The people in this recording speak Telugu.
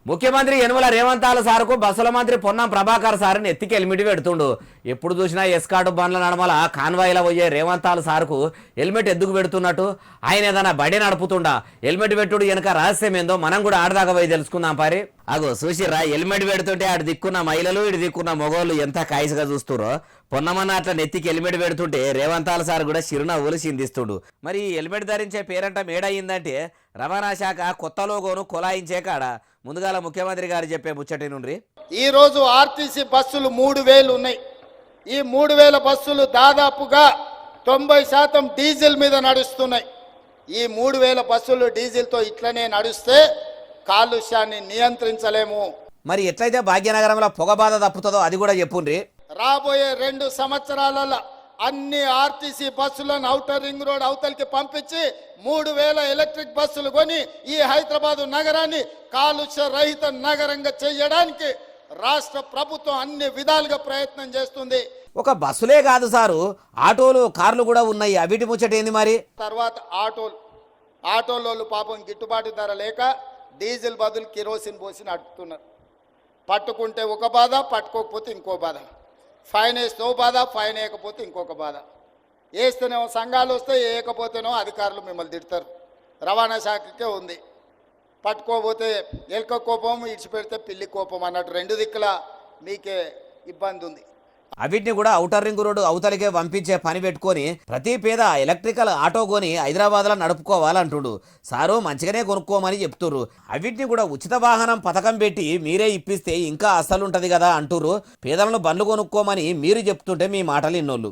ముఖ్యమంత్రి యనుమల రేవంతాల సార్కు బస్సుల మంత్రి పొన్నం ప్రభాకర్ సార్ని ఎత్తికి హెల్మెట్ పెడుతుండు. ఎప్పుడు చూసినా ఎస్కాటు బండ్ల నడమల కాన్వాయిలో పోయే రేవంతాల సార్కు హెల్మెట్ ఎందుకు పెడుతున్నట్టు? ఆయన ఏదైనా బడి నడుపుతుండా? హెల్మెట్ పెట్టుడు వెనక రహస్యం ఏందో మనం కూడా ఆడదాకా పోయి తెలుసుకుందాం పారి. అగో చూసిరా, హెల్మెట్ పెడుతుంటే ఆడు దిక్కున్న మహిళలు ఇటు దిక్కున్న మొగోళ్ళు ఎంత కాయసుగా చూస్తురో. పొన్నమన్న అట్లా నెత్తికి హెల్మెట్ పెడుతుంటే రేవంతాల సార్ కూడా చిరునవ్వులు చిందిస్తుడు. మరి హెల్మెట్ ధరించే పేరంట మేడయిందంటే రవాణా శాఖ కొత్త లోగోను కొలాయించే కాడ ముందుగాల ముఖ్యమంత్రి గారు చెప్పే ముచ్చటి నుండి ఈ రోజు ఆర్టీసీ బస్సులు 3000 ఉన్నాయి. ఈ 3000 బస్సులు దాదాపుగా 90% డీజిల్ మీద నడుస్తున్నాయి. ఈ 3000 బస్సులు డీజిల్తో ఇట్లనే నడుస్తే కాలుష్యాన్ని నియంత్రించలేము. మరి ఎట్లయితే భాగ్యనగరంలో పొగ బాధ తప్పుతుందో అది కూడా చెప్పుండ్రి. రాబోయే 2 సంవత్సరాలలో అన్ని ఆర్టీసీ బస్సులను ఔటర్ రింగ్ రోడ్ అవతలికి పంపించి 3000 ఎలక్ట్రిక్ బస్సులు కొని ఈ హైదరాబాదు నగరాన్ని కాలుష్య రహిత నగరంగా చేయడానికి రాష్ట్ర ప్రభుత్వం అన్ని విధాలుగా ప్రయత్నం చేస్తుంది. ఒక బస్సులే కాదు సారు, ఆటోలు కార్లు కూడా ఉన్నాయి. అవిటి ముచ్చటేంది మరి? తర్వాత ఆటోలోళ్ళు పాపం గిట్టుబాటు ధర లేక డీజిల్ బదులు కిరోసిన్ పోసి నడుపుతున్నారు. పట్టుకుంటే ఒక బాధ, పట్టుకోకపోతే ఇంకో బాధ. ఫైన్ వేస్తే బాధ, ఫైన్ వేయకపోతే ఇంకొక బాధ. వేస్తేనేమో సంఘాలు వస్తే, వేయకపోతేనో అధికారులు మిమ్మల్ని తిడతారు. రవాణా శాఖకే ఉంది. పట్టుకోకపోతే ఎలక కోపం, ఇడిచిపెడితే పిల్లి కోపం అన్నట్టు 2 దిక్కుల మీకే ఇబ్బంది ఉంది. అవిటిని కూడా ఔటర్ రింగ్ రోడ్డు అవతలికే పంపించే పని పెట్టుకొని ప్రతి పేద ఎలక్ట్రికల్ ఆటో కొని హైదరాబాద్లో నడుపుకోవాలంటుడు. సారు మంచిగానే కొనుక్కోమని చెప్తుర్రు. అవిటిని కూడా ఉచిత వాహనం పథకం పెట్టి మీరే ఇప్పిస్తే ఇంకా అస్సలుంటది కదా అంటుర్రు. పేదలను బండ్లు కొనుక్కోమని మీరు చెప్తుంటే మీ మాటలు ఇన్నోళ్ళు.